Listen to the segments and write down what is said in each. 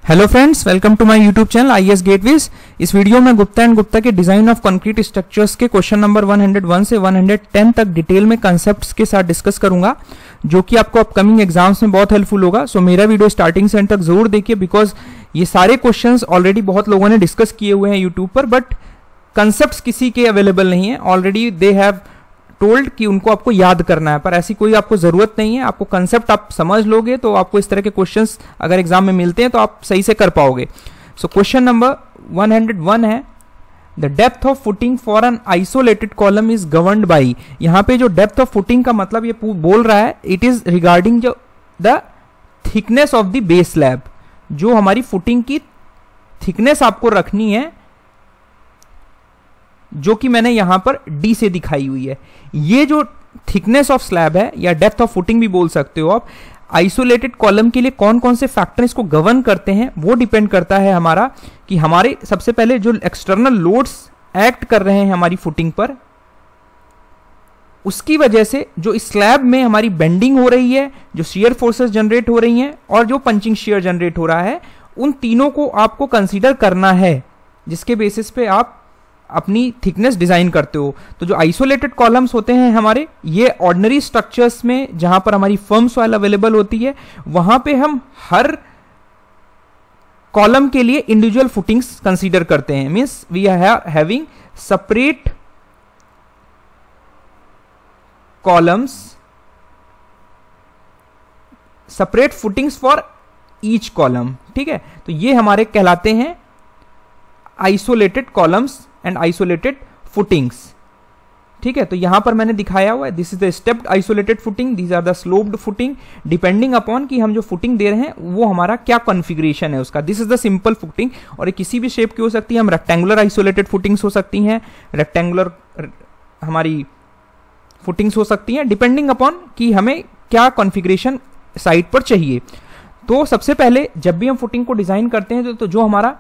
Hello friends, welcome to my YouTube channel IAS gateways. इस वीडियो में गुप्ता एंड गुप्ता के डिजाइन ऑफ कंक्रीट स्ट्रक्चर्स के क्वेश्चन नंबर 101 से 110 तक डिटेल में कंसेप्ट्स के साथ डिस्कस करूंगा, जो कि आपको अपकमिंग एग्जाम्स में बहुत हेल्पफुल होगा। सो मेरा वीडियो स्टार्टिंग से एंड तक जरूर देखिए, बिकॉज ये सारे क्वेश्चंस ऑलरेडी बहुत लोगों ने डिस्कस किए हुए हैं यूट्यूब पर, बट कंसेप्ट किसी के अवेलेबल नहीं है। ऑलरेडी दे हैव टोल्ड कि उनको आपको याद करना है, पर ऐसी कोई आपको जरूरत नहीं है। आपको कंसेप्ट आप समझ लोगे तो आपको इस तरह के क्वेश्चंस अगर एग्जाम में मिलते हैं तो आप सही से कर पाओगे। सो क्वेश्चन नंबर 101 है, the depth of footing for an isolated column is governed by. यहाँ पे जो डेप्थ ऑफ फुटिंग का मतलब ये बोल रहा है, इट इज रिगार्डिंग जो the thickness of the base slab. जो हमारी फुटिंग की थिकनेस आपको रखनी है, जो कि मैंने यहां पर डी से दिखाई हुई है। ये जो थिकनेस ऑफ स्लैब है या डेप्थ ऑफ फुटिंग भी बोल सकते हो आप, आइसोलेटेड कॉलम के लिए कौन कौन से फैक्टर इसको गवर्न करते हैं, वो डिपेंड करता है हमारा कि हमारे सबसे पहले जो एक्सटर्नल लोड्स एक्ट कर रहे हैं हमारी फुटिंग पर, उसकी वजह से जो इस स्लैब में हमारी बेंडिंग हो रही है, जो शियर फोर्सेस जनरेट हो रही हैं और जो पंचिंग शियर जनरेट हो रहा है, उन तीनों को आपको कंसीडर करना है, जिसके बेसिस पे आप अपनी थिकनेस डिजाइन करते हो। तो जो आइसोलेटेड कॉलम्स होते हैं हमारे, ये ऑर्डिनरी स्ट्रक्चर्स में जहां पर हमारी फर्म सॉइल अवेलेबल होती है, वहां पे हम हर कॉलम के लिए इंडिविजुअल फुटिंग्स कंसीडर करते हैं। Means we are having separate columns, separate footings for each column. ठीक है, तो ये हमारे कहलाते हैं isolated columns and isolated footings. ठीक है, तो यहां पर मैंने दिखाया हुआ है, this is the stepped isolated footing, these are the sloped footing, depending upon कि हम जो फुटिंग दे रहे हैं वो हमारा क्या कॉन्फ़िगरेशन है उसका। This is the simple footing, और ये किसी भी शेप की हो सकती है। हम रेक्टेंगुलर आइसोलेटेड फुटिंग्स हो सकती हैं, रेक्टेंगुलर हमारी फुटिंग्स हो सकती हैं, डिपेंडिंग अपॉन कि हमें क्या कॉन्फ़िगरेशन साइड पर चाहिए। तो सबसे पहले जब भी हम फुटिंग को डिजाइन करते हैं तो जो हमारा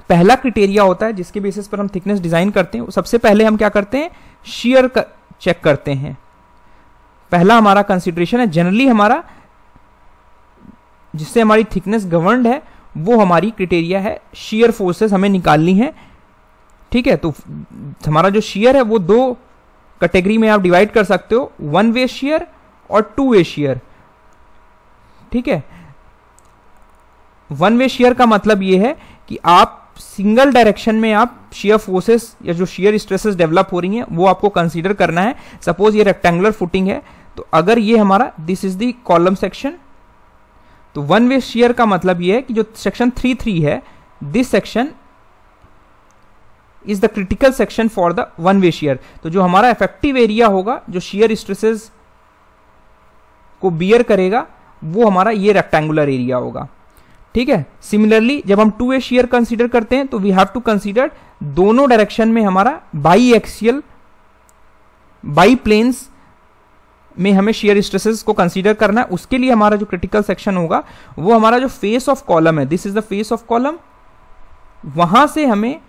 पहला क्राइटेरिया होता है जिसके बेसिस पर हम थिकनेस डिजाइन करते हैं, सबसे पहले हम क्या करते हैं, शियर चेक करते हैं। पहला हमारा कंसीडरेशन है, जनरली हमारा जिससे हमारी थिकनेस गवर्नड है वो हमारी क्राइटेरिया है, शियर फोर्सेस हमें निकालनी है। ठीक है, तो हमारा जो शियर है वो दो कैटेगरी में आप डिवाइड कर सकते हो, वन वे शियर और टू वे शियर। ठीक है, वन वे शियर का मतलब ये है कि आप सिंगल डायरेक्शन में आप शियर फोर्सेस या जो शियर स्ट्रेसेस डेवलप हो रही हैं वो आपको कंसीडर करना है। सपोज ये रेक्टेंगुलर फुटिंग है, तो अगर ये हमारा this is the column section, तो वन वे शियर का मतलब ये है कि जो सेक्शन 3 है, this section is the critical section for the one way shear. तो जो हमारा इफेक्टिव एरिया होगा जो शियर स्ट्रेसेस को बियर करेगा, वो हमारा ये रेक्टेंगुलर एरिया होगा। ठीक है, सिमिलरली जब हम टू वे शियर कंसीडर करते हैं तो वी हैव टू कंसीडर दोनों डायरेक्शन में हमारा बाई एक्सियल, बाई प्लेन्स में हमें शियर स्ट्रेसेस को कंसीडर करना है। उसके लिए हमारा जो क्रिटिकल सेक्शन होगा वो हमारा जो फेस ऑफ कॉलम है, this is the face of column, वहां से हमें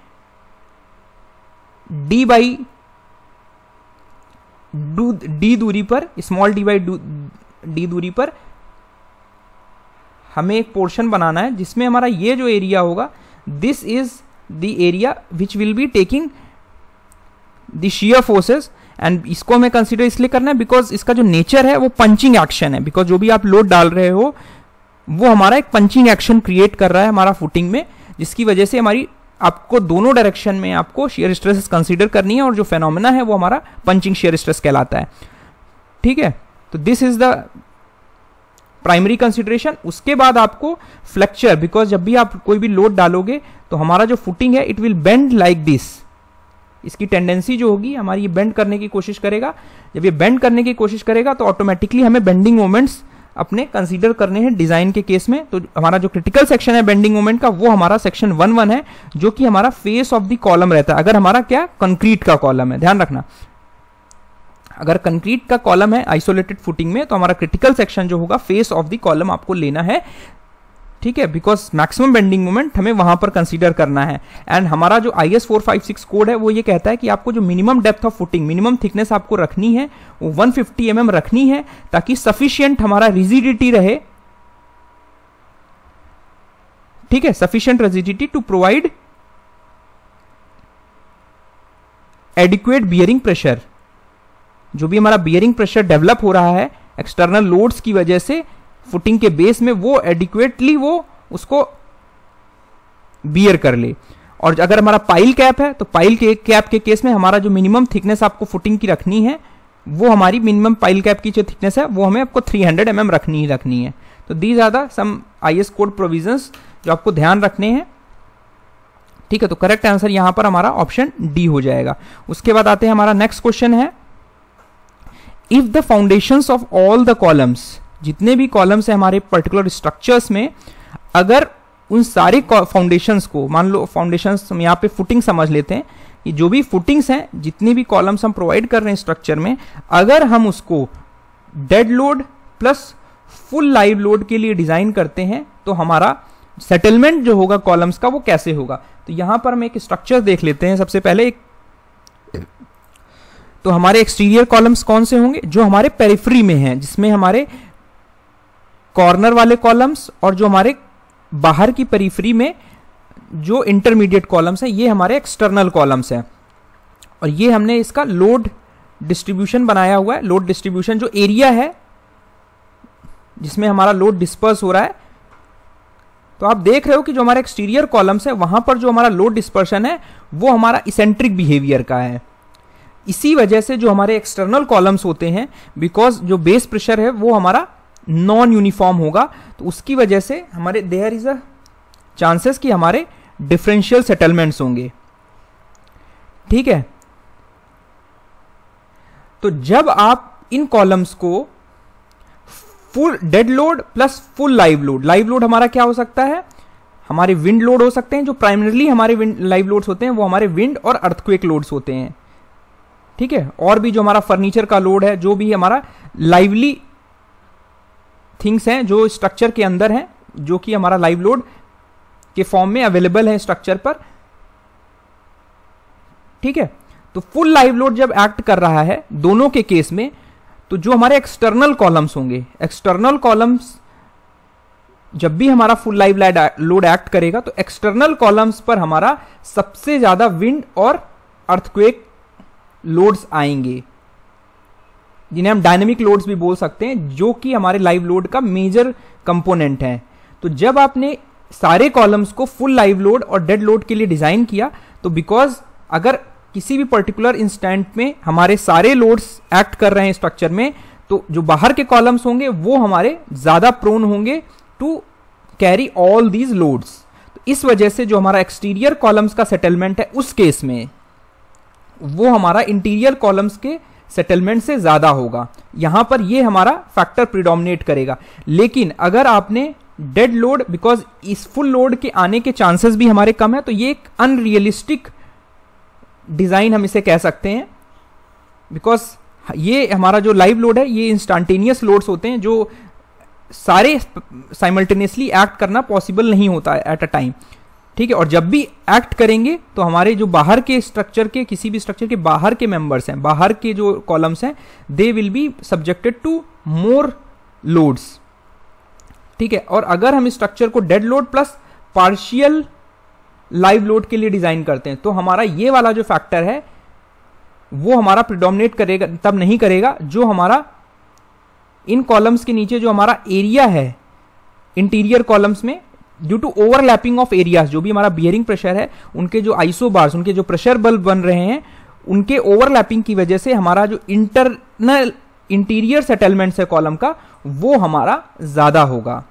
डी दूरी पर, स्मॉल डी बाई डी दूरी पर हमें एक पोर्शन बनाना है जिसमें हमारा ये जो एरिया होगा, this is the area which will be taking the shear forces. And इसको हमें कंसीडर इसलिए करना है बिकॉज इसका जो नेचर है वो पंचिंग एक्शन है। बिकॉज जो भी आप लोड डाल रहे हो वो हमारा एक पंचिंग एक्शन क्रिएट कर रहा है हमारा फुटिंग में, जिसकी वजह से हमारी आपको दोनों डायरेक्शन में आपको शियर स्ट्रेस कंसीडर करनी है, और जो फेनोमेना है वो हमारा पंचिंग शियर स्ट्रेस कहलाता है। ठीक है, तो this is the primary consideration. उसके बाद आपको फ्लेक्चर, बिकॉज जब भी आप कोई भी लोड डालोगे तो हमारा जो फुटिंग है it will bend like this. इसकी टेंडेंसी जो होगी हमारी, ये बेंड करने की कोशिश करेगा। जब ये बेंड करने की कोशिश करेगा तो ऑटोमेटिकली हमें बेंडिंग मोमेंट्स अपने कंसीडर करने हैं डिजाइन के केस में। तो हमारा जो क्रिटिकल सेक्शन है बेंडिंग मोमेंट का, वो हमारा सेक्शन 1 है, जो कि हमारा फेस ऑफ द कॉलम रहता है। अगर हमारा क्या कंक्रीट का कॉलम है, ध्यान रखना, अगर कंक्रीट का कॉलम है आइसोलेटेड फुटिंग में, तो हमारा क्रिटिकल सेक्शन जो होगा फेस ऑफ द कॉलम आपको लेना है। ठीक है, बिकॉज मैक्सिमम बेंडिंग मोमेंट हमें वहां पर कंसीडर करना है। एंड हमारा जो IS 456 कोड है वो ये कहता है कि आपको जो minimum depth of footing, minimum thickness आपको रखनी है वो 150 mm रखनी है, ताकि सफिशिएंट हमारा रिजिडिटी रहे ठीक है, sufficient rigidity to provide adequate bearing pressure. जो भी हमारा बियरिंग प्रेशर डेवलप हो रहा है एक्सटर्नल लोड्स की वजह से फुटिंग के बेस में, वो एडिक्वेटली वो उसको बियर कर ले। और अगर हमारा पाइल कैप है तो पाइल कैप के केस में हमारा जो मिनिमम थिकनेस आपको फुटिंग की रखनी है, वो हमारी मिनिमम पाइल कैप की जो थिकनेस है वो हमें आपको 300 mm रखनी ही रखनी है। तो these are the some IS code provisions जो आपको ध्यान रखने हैं, ठीक है। तो करेक्ट आंसर यहां पर हमारा ऑप्शन डी हो जाएगा। उसके बाद आते हैं, हमारा नेक्स्ट क्वेश्चन है, if the foundations of all the columns, जितने भी कॉलम्स है हमारे पर्टिकुलर स्ट्रक्चर्स में, अगर उन सारे फाउंडेशंस को, मान लो फाउंडेशंस हम यहाँ पे फुटिंग समझ लेते हैं, कि जो भी फुटिंग्स हैं, जितनी भी कॉलम्स हम प्रोवाइड कर रहे हैं स्ट्रक्चर में, अगर हम उसको dead load plus full live load के लिए डिजाइन करते हैं तो हमारा सेटलमेंट जो होगा कॉलम्स का वो कैसे होगा। तो यहां पर हम एक स्ट्रक्चर देख लेते हैं। सबसे पहले तो हमारे एक्सटीरियर कॉलम्स कौन से होंगे, जो हमारे पेरिफेरी में हैं, जिसमें हमारे कॉर्नर वाले कॉलम्स और जो हमारे बाहर की पेरिफेरी में जो इंटरमीडिएट कॉलम्स हैं, ये हमारे एक्सटर्नल कॉलम्स हैं। और ये हमने इसका लोड डिस्ट्रीब्यूशन बनाया हुआ है। लोड डिस्ट्रीब्यूशन जो एरिया है जिसमें हमारा लोड डिस्पर्स हो रहा है, तो आप देख रहे हो कि जो हमारे एक्सटीरियर कॉलम्स है वहां पर जो हमारा लोड डिस्पर्शन है वो हमारा इसेंट्रिक बिहेवियर का है। इसी वजह से जो हमारे एक्सटर्नल कॉलम्स होते हैं, बिकॉज जो बेस प्रेशर है वो हमारा नॉन यूनिफॉर्म होगा, तो उसकी वजह से हमारे देयर इज अ चांसेस कि हमारे डिफरेंशियल सेटलमेंट्स होंगे, ठीक है। तो जब आप इन कॉलम्स को full dead load plus full live load हमारा क्या हो सकता है, हमारे विंड लोड हो सकते हैं। जो प्राइमरीली हमारे लाइव लोड्स होते हैं वो हमारे विंड और अर्थक्वेक लोड्स होते हैं, ठीक है। और भी जो हमारा फर्नीचर का लोड है, जो भी हमारा लाइवली थिंग्स हैं जो स्ट्रक्चर के अंदर हैं, जो कि हमारा लाइव लोड के फॉर्म में अवेलेबल है स्ट्रक्चर पर, ठीक है। तो फुल लाइव लोड जब एक्ट कर रहा है दोनों के केस में, तो जो हमारे एक्सटर्नल कॉलम्स होंगे, एक्सटर्नल कॉलम्स जब भी हमारा फुल लाइव लोड एक्ट करेगा तो एक्सटर्नल कॉलम्स पर हमारा सबसे ज्यादा विंड और अर्थक्वेक लोड्स आएंगे, जिन्हें हम डायनेमिक लोड्स भी बोल सकते हैं, जो कि हमारे लाइव लोड का मेजर कंपोनेंट है। तो जब आपने सारे कॉलम्स को फुल लाइव लोड और डेड लोड के लिए डिजाइन किया, तो बिकॉज अगर किसी भी पर्टिकुलर इंस्टेंट में हमारे सारे लोड्स एक्ट कर रहे हैं स्ट्रक्चर में, तो जो बाहर के कॉलम्स होंगे वो हमारे ज्यादा प्रोन होंगे to carry all these loads. तो इस वजह से जो हमारा एक्सटीरियर कॉलम्स का सेटलमेंट है उस केस में वो हमारा इंटीरियर कॉलम्स के सेटलमेंट से ज्यादा होगा। यहां पर ये हमारा फैक्टर प्रिडोमिनेट करेगा। लेकिन अगर आपने डेड लोड, बिकॉज इस फुल लोड के आने के चांसेस भी हमारे कम है, तो ये एक अनरियलिस्टिक डिजाइन हम इसे कह सकते हैं, बिकॉज ये हमारा जो लाइव लोड है ये इंस्टेंटेनियस लोड्स होते हैं, जो सारे साइमल्टेनियसली एक्ट करना पॉसिबल नहीं होता है एट अ टाइम, ठीक है। और जब भी एक्ट करेंगे तो हमारे जो बाहर के स्ट्रक्चर के, किसी भी स्ट्रक्चर के बाहर के मेंबर्स हैं, बाहर के जो कॉलम्स हैं, they will be subjected to more loads, ठीक है। और अगर हम स्ट्रक्चर को dead load plus partial live load के लिए डिजाइन करते हैं, तो हमारा ये वाला जो फैक्टर है वो हमारा प्रिडोमिनेट करेगा, तब नहीं करेगा जो हमारा इन कॉलम्स के नीचे जो हमारा एरिया है इंटीरियर कॉलम्स में, due to overlapping of areas, जो भी हमारा बियरिंग प्रेशर है, उनके जो आइसोबार्स, उनके जो प्रेशर बल्ब बन रहे हैं, उनके ओवरलैपिंग की वजह से हमारा जो इंटरनल इंटीरियर सेटलमेंट्स है कॉलम का, वो हमारा ज्यादा होगा।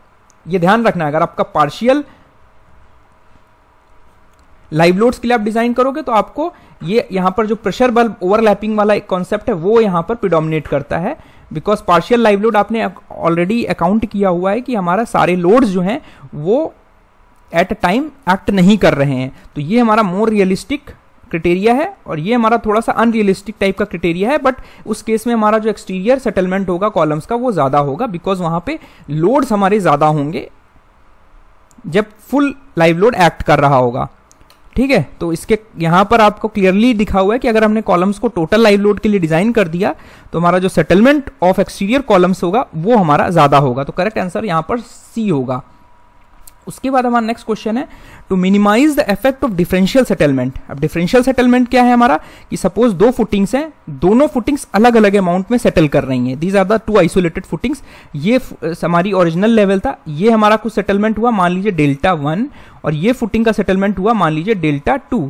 ये ध्यान रखना है। अगर आपका पार्शियल लाइव लोड्स के लिए आप डिजाइन करोगे तो आपको ये यहां पर जो प्रेशर बल्ब ओवरलैपिंग वाला एक कॉन्सेप्ट है वो यहां पर प्रिडोमिनेट करता है, बिकॉज पार्शियल लाइव लोड आपने ऑलरेडी अकाउंट किया हुआ है कि हमारा सारे लोड्स जो हैं वो एट अ टाइम एक्ट नहीं कर रहे हैं। तो ये हमारा मोर रियलिस्टिक क्राइटेरिया है और ये हमारा थोड़ा सा अनरियलिस्टिक टाइप का क्राइटेरिया है, बट उस केस में हमारा जो एक्सटीरियर सेटलमेंट होगा कॉलम्स का वो ज्यादा होगा, बिकॉज वहां पे लोड्स हमारे ज्यादा होंगे जब फुल लाइव लोड एक्ट कर रहा होगा, ठीक है। तो इसके यहां पर आपको क्लियरली दिखा हुआ है कि अगर हमने कॉलम्स को टोटल लाइव लोड के लिए डिजाइन कर दिया तो हमारा जो सेटलमेंट ऑफ एक्सटीरियर कॉलम्स होगा वो हमारा ज्यादा होगा। तो करेक्ट आंसर यहां पर सी होगा। उसके बाद हमारा नेक्स्ट क्वेश्चन है to minimize the effect of differential settlement. अब डिफरेंशियल सेटलमेंट क्या है हमारा कि सपोज दो फुटिंग्स हैं, दोनों फुटिंग्स अलग अलग अमाउंट में सेटल कर रही हैं, these are the two isolated footings. ये हमारी ओरिजिनल लेवल था, ये हमारा कुछ सेटलमेंट हुआ मान लीजिए डेल्टा 1 और ये फुटिंग का सेटलमेंट हुआ मान लीजिए डेल्टा 2।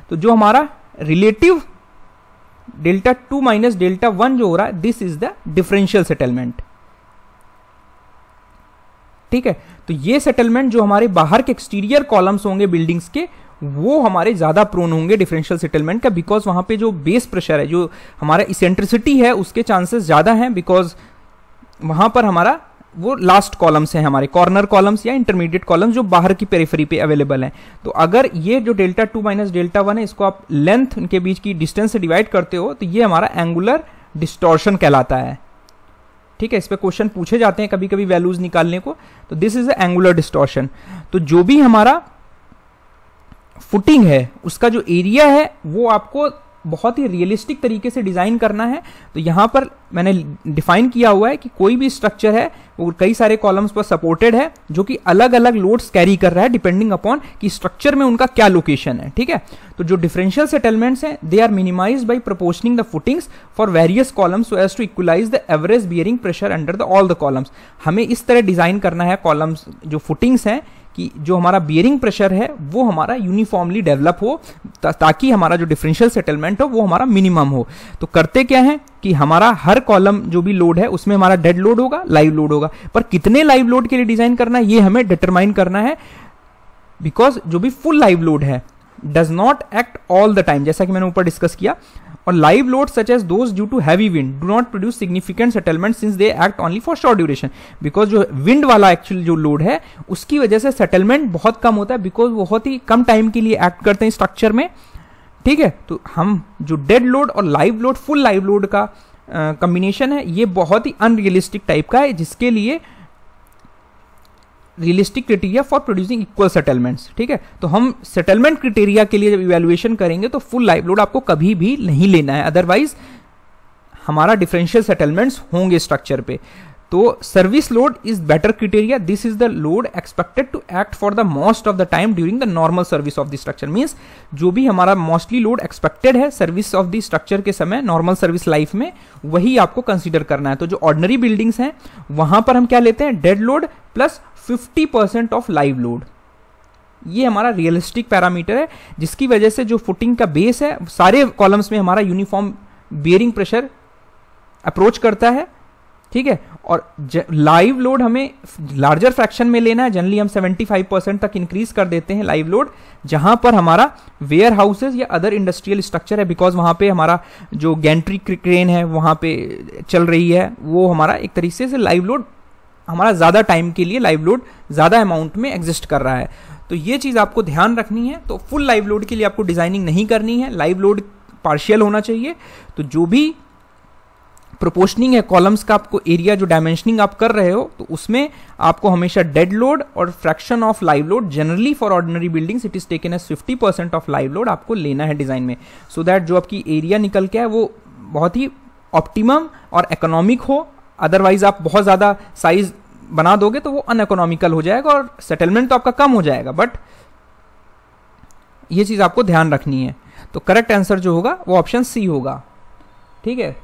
तो जो हमारा रिलेटिव डेल्टा 2 माइनस डेल्टा 1 जो हो रहा है, this is the differential settlement. ठीक है, तो ये सेटलमेंट जो हमारे बाहर के एक्सटीरियर कॉलम्स होंगे बिल्डिंग्स के, वो हमारे ज्यादा प्रोन होंगे डिफरेंशियल सेटलमेंट का, बिकॉज वहां पे जो बेस प्रेशर है, जो हमारा इसेंट्रिसिटी है, उसके चांसेस ज्यादा हैं, बिकॉज वहां पर हमारा वो लास्ट कॉलम्स हैं, हमारे कॉर्नर कॉलम्स या इंटरमीडिएट कॉलम्स जो बाहर की पेरिफेरी पे अवेलेबल हैं। तो अगर ये जो डेल्टा 2 माइनस डेल्टा 1 है, इसको आप लेंथ उनके बीच की डिस्टेंस से डिवाइड करते हो, तो ये हमारा एंगुलर डिस्टॉर्शन कहलाता है। ठीक है, इस पे क्वेश्चन पूछे जाते हैं कभी कभी वैल्यूज निकालने को। तो दिस इज एंगुलर डिस्टॉर्शन। तो जो भी हमारा फुटिंग है, उसका जो एरिया है, वो आपको बहुत ही रियलिस्टिक तरीके से डिजाइन करना है। तो यहां पर मैंने डिफाइन किया हुआ है कि कोई भी स्ट्रक्चर है वो कई सारे कॉलम्स पर सपोर्टेड है, जो कि अलग अलग लोड्स कैरी कर रहा है डिपेंडिंग अपॉन कि स्ट्रक्चर में उनका क्या लोकेशन है। ठीक है, तो जो डिफरेंशियल सेटलमेंट्स हैं, they are minimized by proportioning the footings for various columns so as to equalize the average bearing pressure under the all the columns. हमें इस तरह डिजाइन करना है कॉलम्स, जो फुटिंग्स हैं, कि जो हमारा बियरिंग प्रेशर है वो हमारा यूनिफॉर्मली डेवलप हो, ताकि हमारा जो डिफरेंशियल सेटलमेंट हो वो हमारा मिनिमम हो। तो करते क्या है कि हमारा हर कॉलम जो भी लोड है उसमें हमारा डेड लोड होगा, लाइव लोड होगा, पर कितने लाइव लोड के लिए डिजाइन करना है ये हमें डिटरमाइन करना है, बिकॉज जो भी फुल लाइव लोड है does not act all the time, जैसा कि मैंने ऊपर डिस्कस किया। और live load such as those due to heavy wind do not produce significant settlement since they act only for short duration. Because जो wind वाला actual जो load है उसकी वजह से सेटलमेंट बहुत कम होता है, बिकॉज बहुत ही कम टाइम के लिए एक्ट करते हैं स्ट्रक्चर में। ठीक है, तो हम जो डेड लोड और live load, full live load का कॉम्बिनेशन है, ये बहुत ही अनरियलिस्टिक टाइप का है, जिसके लिए realistic criteria for producing equal settlements. ठीक है, तो हम सेटलमेंट क्राइटेरिया के लिए जब इवैल्यूएशन करेंगे तो फुल लाइव लोड आपको कभी भी नहीं लेना है, अदरवाइज हमारा डिफरेंशियल सेटलमेंट्स होंगे स्ट्रक्चर पे। तो service load is better criteria, this is the load expected to act for the most of the time during the normal service of the structure. Means जो भी हमारा मोस्टली लोड एक्सपेक्टेड है service of the structure के समय, normal service life में, वही आपको consider करना है। तो जो ऑर्डिनरी बिल्डिंग्स हैं वहां पर हम क्या लेते हैं, dead load plus 50% of live load. ये हमारा रियलिस्टिक पैरामीटर है, जिसकी वजह से जो फुटिंग का बेस है सारे कॉलम्स में हमारा यूनिफॉर्म बियरिंग प्रेशर अप्रोच करता है। ठीक है, और लाइव लोड हमें लार्जर फ्रैक्शन में लेना है, जनरली हम 75% तक इंक्रीज कर देते हैं लाइव लोड, जहां पर हमारा वेयर हाउसेज या अदर इंडस्ट्रियल स्ट्रक्चर है, बिकॉज वहां पे हमारा जो गैंट्री क्रेन है वहां पे चल रही है, वो हमारा एक तरीके से लाइव लोड हमारा ज्यादा टाइम के लिए लाइव लोड ज्यादा अमाउंट में एग्जिस्ट कर रहा है। तो ये चीज आपको ध्यान रखनी है। तो फुल लाइव लोड के लिए आपको डिजाइनिंग नहीं करनी है, लाइव लोड पार्शियल होना चाहिए। तो जो भी प्रोपोर्शनिंग है कॉलम्स का, आपको एरिया जो डायमेंशनिंग आप कर रहे हो, तो उसमें आपको हमेशा डेड लोड और fraction of live load, generally for ordinary buildings it is taken as 50% of live load आपको लेना है डिजाइन में, सो दैट जो आपकी एरिया निकल के है वो बहुत ही ऑप्टिमम और इकोनॉमिक हो। अदरवाइज आप बहुत ज्यादा साइज बना दोगे तो वो अनइकोनॉमिकल हो जाएगा और सेटलमेंट तो आपका कम हो जाएगा। बट ये चीज आपको ध्यान रखनी है। तो करेक्ट आंसर जो होगा वो ऑप्शन सी होगा। ठीक है,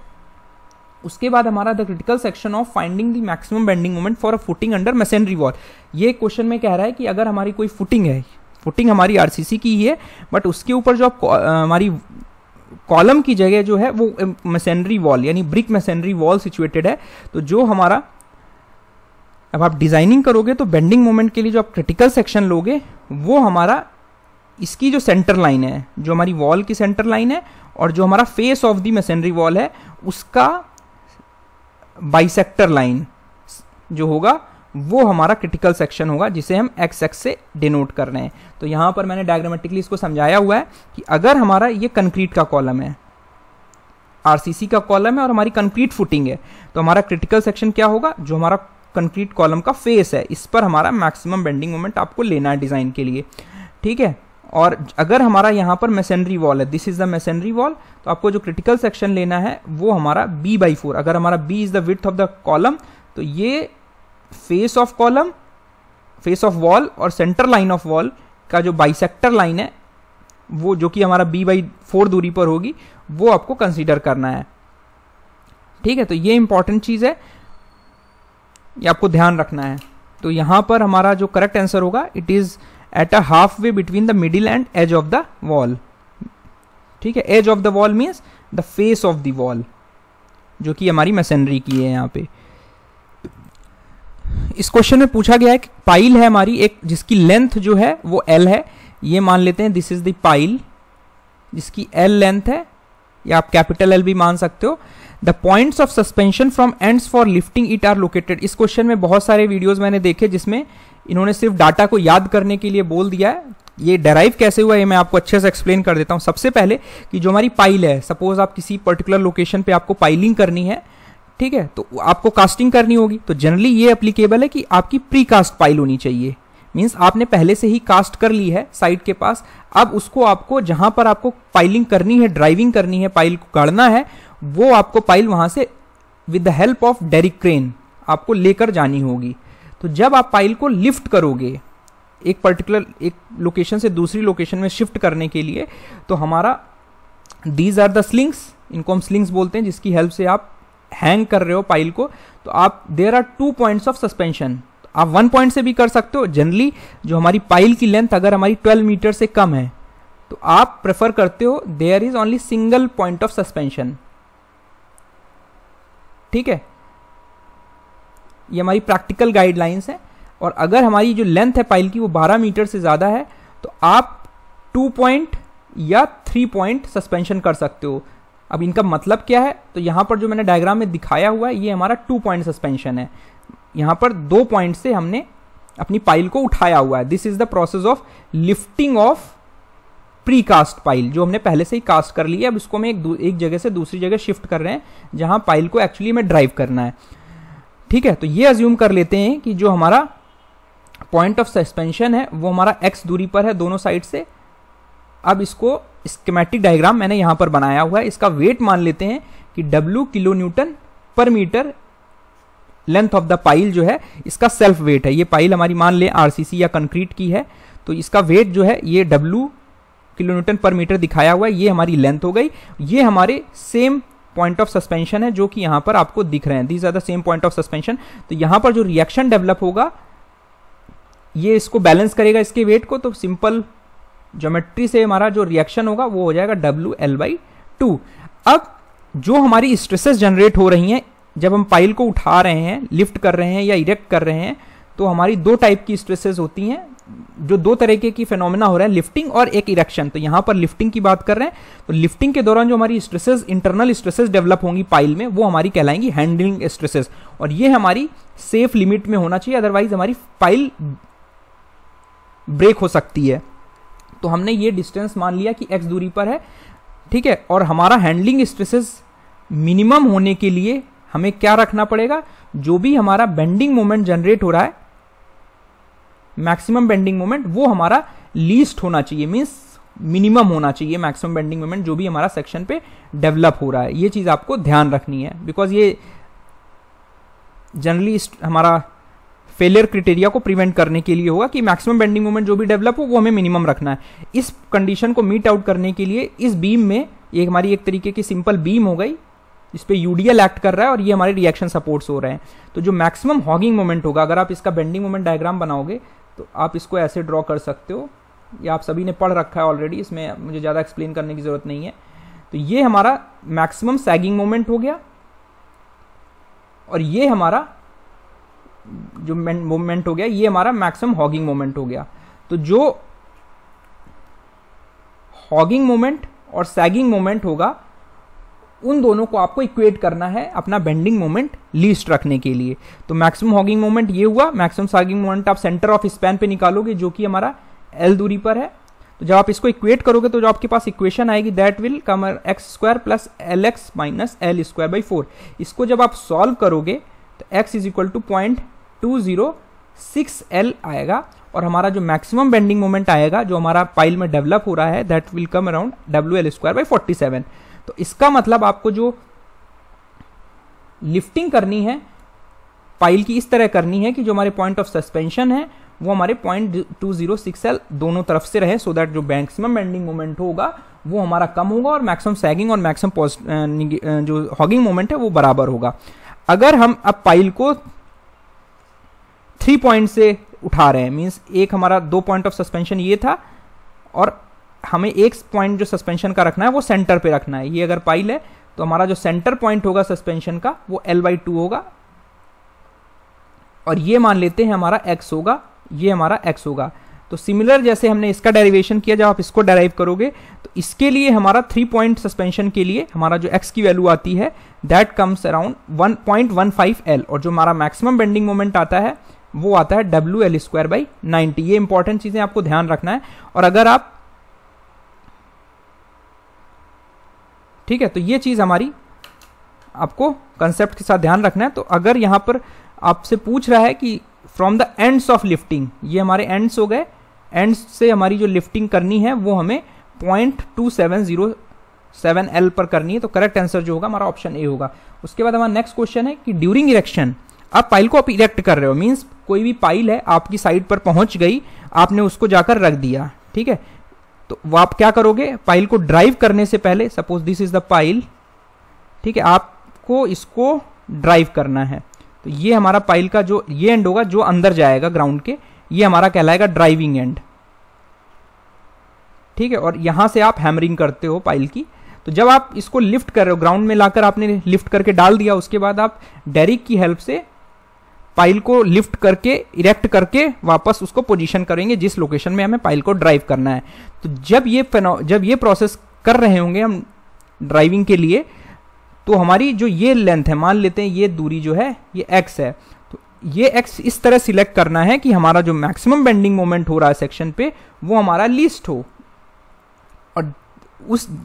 उसके बाद हमारा the critical section of finding the maximum bending moment for a footing under masonry wall. ये क्वेश्चन में कह रहा है कि अगर हमारी कोई फुटिंग है, फुटिंग हमारी आरसीसी की ही है, बट उसके ऊपर जो हमारी कॉलम की जगह जो है वो मैसनरी वॉल यानी ब्रिक मैसनरी वॉल सिचुएटेड है, तो जो हमारा अब आप डिजाइनिंग करोगे तो बेंडिंग मोमेंट के लिए जो आप क्रिटिकल सेक्शन लोगे वो हमारा इसकी जो सेंटर लाइन है, जो हमारी वॉल की सेंटर लाइन है और जो हमारा face of the masonry wall है उसका बाइसेक्टर लाइन जो होगा वो हमारा क्रिटिकल सेक्शन होगा, जिसे हम एक्स एक्स से डिनोट कर रहे हैं। तो यहां पर मैंने डायग्रामेटिकली इसको समझाया हुआ है कि अगर हमारा ये कंक्रीट का कॉलम है, आरसीसी का कॉलम है और हमारी कंक्रीट फुटिंग है, तो हमारा क्रिटिकल सेक्शन क्या होगा, जो हमारा कंक्रीट कॉलम का फेस है, इस पर हमारा मैक्सिमम बेंडिंग मोमेंट आपको लेना है डिजाइन के लिए। ठीक है, और अगर हमारा यहाँ पर मैसनरी वॉल है, this is the masonry wall, तो आपको जो क्रिटिकल सेक्शन लेना है वो हमारा b/4। अगर हमारा b is the width of the column, तो ये face of column, face of wall और सेंटर लाइन ऑफ वॉल का जो बाइसेक्टर लाइन है वो जो कि हमारा b/4 दूरी पर होगी वो आपको कंसीडर करना है। ठीक है, तो ये इंपॉर्टेंट चीज है, ये आपको ध्यान रखना है। तो यहां पर हमारा जो करेक्ट आंसर होगा it is at a half way between the middle and edge of the wall. ठीक है, edge of the wall means the face of the wall, जो कि हमारी मैसनरी की है यहाँ पे। इस क्वेश्चन में पूछा गया है कि पाइल है हमारी एक जिसकी लेंथ जो है वो L है, ये मान लेते हैं दिस इज द पाइल जिसकी L लेंथ है, या आप कैपिटल L भी मान सकते हो। The points of suspension from ends for lifting it are located. इस क्वेश्चन में बहुत सारे वीडियोस मैंने देखे जिसमें इन्होंने सिर्फ डाटा को याद करने के लिए बोल दिया है। ये डेराइव कैसे हुआ ये मैं आपको अच्छे से एक्सप्लेन कर देता हूं। सबसे पहले कि जो हमारी पाइल है, सपोज आप किसी पर्टिकुलर लोकेशन पे आपको पाइलिंग करनी है, ठीक है, तो आपको कास्टिंग करनी होगी। तो जनरली ये एप्लीकेबल है कि आपकी प्री कास्ट पाइल होनी चाहिए, मीन्स आपने पहले से ही कास्ट कर ली है साइड के पास। अब उसको आपको जहां पर आपको पाइलिंग करनी है, ड्राइविंग करनी है, पाइल को गाड़ना है, वो आपको पाइल वहां से with the help of derrick crane आपको लेकर जानी होगी। तो जब आप पाइल को लिफ्ट करोगे एक पर्टिकुलर एक लोकेशन से दूसरी लोकेशन में शिफ्ट करने के लिए, तो हमारा दीज आर द स्लिंग्स, इनको हम स्लिंग्स बोलते हैं, जिसकी हेल्प से आप हैंग कर रहे हो पाइल को। तो आप there are 2 points of suspension, आप 1 पॉइंट से भी कर सकते हो। जनरली जो हमारी पाइल की लेंथ अगर हमारी 12 मीटर से कम है तो आप प्रेफर करते हो there is only single point of suspension. ठीक है, ये हमारी प्रैक्टिकल गाइडलाइंस है। और अगर हमारी जो लेंथ है पाइल की वो 12 मीटर से ज्यादा है तो आप 2 पॉइंट या 3 पॉइंट सस्पेंशन कर सकते हो। अब इनका मतलब क्या है, तो यहां पर जो मैंने डायग्राम में दिखाया हुआ है ये हमारा 2 पॉइंट सस्पेंशन है। यहां पर 2 पॉइंट से हमने अपनी पाइल को उठाया हुआ है। This is the process of lifting of precast pile, जो हमने पहले से ही कास्ट कर ली है। अब इसको हम एक जगह से दूसरी जगह शिफ्ट कर रहे हैं जहां पाइल को एक्चुअली में ड्राइव करना है। ठीक है, तो ये अज्यूम कर लेते हैं कि जो हमारा पॉइंट ऑफ सस्पेंशन है वो हमारा x दूरी पर है दोनों साइड से। अब इसको स्कीमेटिक डायग्राम मैंने यहां पर बनाया हुआ है। इसका वेट मान लेते हैं कि W kilo newton per metre length of the pile जो है इसका सेल्फ वेट है। ये पाइल हमारी मान लें RCC या कंक्रीट की है, तो इसका वेट जो है ये W kilo newton per metre दिखाया हुआ है, ये हमारी लेंथ हो गई। ये हमारे सेम पॉइंट ऑफ सस्पेंशन है जो कि यहां पर आपको दिख रहे हैं, these are the same point of suspension. तो यहां पर जो रिएक्शन डेवलप होगा ये इसको बैलेंस करेगा इसके वेट को। तो सिंपल ज्योमेट्री से हमारा जो रिएक्शन होगा वो हो जाएगा WL/2। अब जो हमारी स्ट्रेसेस जनरेट हो रही हैं जब हम पाइल को उठा रहे हैं, लिफ्ट कर रहे हैं या इरेक्ट कर रहे हैं, तो हमारी 2 टाइप की स्ट्रेसेस होती हैं, जो 2 तरीके की फिनोमेना हो रहा है, लिफ्टिंग और एक इरेक्शन। तो यहां पर लिफ्टिंग की बात कर रहे हैं, तो लिफ्टिंग के दौरान जो हमारी स्ट्रेसेस, इंटरनल स्ट्रेसेस डेवलप होंगी पाइल में, वो हमारी कहलाएंगी हैंडलिंग स्ट्रेसेस। और ये हमारी सेफ लिमिट में होना चाहिए, अदरवाइज हमारी पाइल ब्रेक हो सकती है। तो हमने ये डिस्टेंस मान लिया कि x दूरी पर है, ठीक है। और हमारा हैंडलिंग स्ट्रेसेस मिनिमम होने के लिए हमें क्या रखना पड़ेगा, जो भी हमारा बेंडिंग मोमेंट जनरेट हो रहा है, मैक्सिमम बेंडिंग मोमेंट, वो हमारा लीस्ट होना चाहिए, मींस मिनिमम होना चाहिए मैक्सिमम बेंडिंग मोमेंट जो भी हमारा सेक्शन पे डेवलप हो रहा है। ये चीज आपको ध्यान रखनी है, बिकॉज ये जनरली हमारा फेलियर क्राइटेरिया को प्रिवेंट करने के लिए होगा कि मैक्सिमम बेंडिंग मोमेंट जो भी डेवलप हो वो हमें मिनिमम रखना है। इस कंडीशन को मीट आउट करने के लिए इस बीम में, ये हमारी एक तरीके की सिंपल बीम हो गई, इस पे यूडीएल एक्ट कर रहा है और ये हमारे रिएक्शन सपोर्ट्स हो रहे हैं। तो जो मैक्सिमम हॉगिंग मोमेंट होगा, अगर आप इसका बेंडिंग मोमेंट डायग्राम बनाओगे तो आप इसको ऐसे ड्रॉ कर सकते हो, ये आप सभी ने पढ़ रखा है ऑलरेडी, इसमें मुझे ज़्यादा एक्सप्लेन करने की जरूरत नहीं है। तो ये हमारा मैक्सिमम सैगिंग मोमेंट हो गया और ये हमारा जो मोमेंट हो गया ये हमारा मैक्सिमम हॉगिंग मोमेंट हो गया। तो जो हॉगिंग मोमेंट और सैगिंग मोमेंट होगा उन दोनों को आपको इक्वेट करना है अपना बेंडिंग मोमेंट लीस्ट रखने के लिए। तो मैक्सिमम हॉगिंग मोमेंट ये हुआ, मैक्सिमम सैगिंग मोमेंट आप सेंटर ऑफ स्पैन पे निकालोगे जो कि हमारा L दूरी पर है। तो जब आप इसको इक्वेट करोगे तो जो आपके पास इक्वेशन आएगी that will come x² plus LX minus L²/4। इसको जब आप सॉल्व करोगे तो x is equal to 0.206L आएगा और हमारा जो मैक्सिमम बेंडिंग मोमेंट आएगा जो हमारा पाइल में डेवलप हो रहा है that will come around WL²/47। तो इसका मतलब आपको जो लिफ्टिंग करनी है पाइल की इस तरह करनी है कि जो हमारे पॉइंट ऑफ सस्पेंशन है वो हमारे 0.206L दोनों तरफ से रहे, सो दैट जो मैक्सिमम बेंडिंग मोमेंट होगा वो हमारा कम होगा और मैक्सिमम सैगिंग और मैक्सिमम जो हॉगिंग मोमेंट है वो बराबर होगा। अगर हम अब पाइल को 3 पॉइंट से उठा रहे हैं, मींस एक हमारा 2 पॉइंट ऑफ सस्पेंशन ये था और हमें एक पॉइंट जो सस्पेंशन का रखना है वो सेंटर पे रखना है। ये अगर पाइल है तो हमारा जो सेंटर पॉइंट होगा सस्पेंशन का वो L/2 होगा और ये मान लेते हैं हमारा x होगा, ये हमारा x होगा। तो सिमिलर जैसे हमने इसका डेरिवेशन किया, जब आप इसको डेराइव करोगे तो इसके लिए हमारा 3 पॉइंट सस्पेंशन के लिए हमारा जो x की वैल्यू आती है दैट कम्स अराउंड 1.15L और जो हमारा मैक्सिमम बेंडिंग मोमेंट आता है वो आता है WL²/90। ये इंपॉर्टेंट चीजें आपको ध्यान रखना है। और अगर आप ठीक है, तो ये चीज हमारी आपको कंसेप्ट के साथ ध्यान रखना है। तो अगर यहां पर आपसे पूछ रहा है कि from the ends of lifting, ये हमारे एंड्स हो गए, एंड्स से हमारी जो लिफ्टिंग करनी है वो हमें 0.2707L पर करनी है, तो करेक्ट आंसर जो होगा हमारा ऑप्शन ए होगा। उसके बाद हमारा नेक्स्ट क्वेश्चन है कि ड्यूरिंग इरेक्शन, आप पाइल को आप इरेक्ट कर रहे हो, मींस कोई भी पाइल है आपकी साइड पर पहुंच गई, आपने उसको जाकर रख दिया, ठीक है, तो वो आप क्या करोगे, पाइल को ड्राइव करने से पहले, suppose this is the pile, ठीक है, आपको इसको ड्राइव करना है। तो ये हमारा पाइल का जो ये एंड होगा जो अंदर जाएगा ग्राउंड के, ये हमारा कहलाएगा ड्राइविंग एंड, ठीक है। और यहां से आप हैमरिंग करते हो पाइल की। तो जब आप इसको लिफ्ट कर रहे हो, ग्राउंड में लाकर आपने लिफ्ट करके डाल दिया, उसके बाद आप डेरिक की हेल्प से पाइल को लिफ्ट करके इरेक्ट करके वापस उसको पोजीशन करेंगे जिस लोकेशन में हमें पाइल को ड्राइव करना है। तो जब ये प्रोसेस कर रहे होंगे हम ड्राइविंग के लिए, तो हमारी जो ये लेंथ है, मान लेते हैं ये दूरी जो है ये x है, तो ये x इस तरह सिलेक्ट करना है कि हमारा जो मैक्सिमम बेंडिंग मोमेंट हो रहा है सेक्शन पे वो हमारा लीस्ट हो,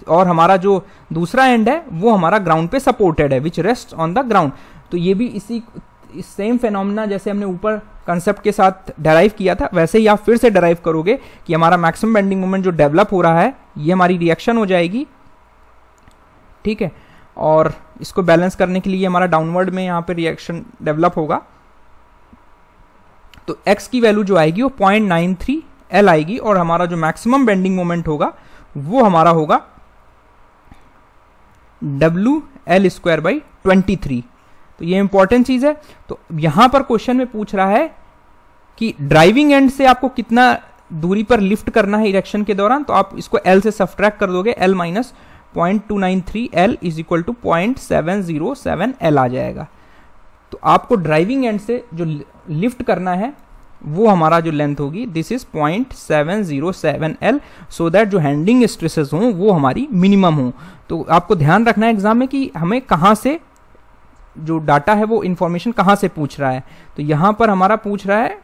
और हमारा जो दूसरा एंड है वो हमारा ग्राउंड पे सपोर्टेड है, विच रेस्ट ऑन द ग्राउंड। तो ये भी इस सेम फेनोमेना जैसे हमने ऊपर कंसेप्ट के साथ डेराइव किया था, वैसे ही आप फिर से डेराइव करोगे कि हमारा मैक्सिमम बेंडिंग मोमेंट जो डेवलप हो रहा है ये हमारी रिएक्शन हो जाएगी, ठीक है। और इसको बैलेंस करने के लिए हमारा डाउनवर्ड में यहाँ पे रिएक्शन डेवलप होगा। तो x की वैल्यू जो आएगी वो 0.93L आएगी और हमारा जो मैक्सिमम बेंडिंग मोमेंट होगा वो हमारा होगा WL²/23। तो ये इंपॉर्टेंट चीज है। तो यहां पर क्वेश्चन में पूछ रहा है कि ड्राइविंग एंड से आपको कितना दूरी पर लिफ्ट करना है इरेक्शन के दौरान, तो आप इसको L से सब्ट्रैक्ट कर दोगे, L minus 0.293L is equal to 0.707L आ जाएगा। तो आपको ड्राइविंग एंड से जो लिफ्ट करना है वो हमारा जो लेंथ होगी this is 0.707L, so that जो हैंडलिंग स्ट्रेसेस हों वो हमारी मिनिमम हो। तो आपको ध्यान रखना है एग्जाम में कि हमें कहाँ से जो डाटा है वो इंफॉर्मेशन कहाँ से पूछ रहा है। तो यहाँ पर हमारा पूछ रहा है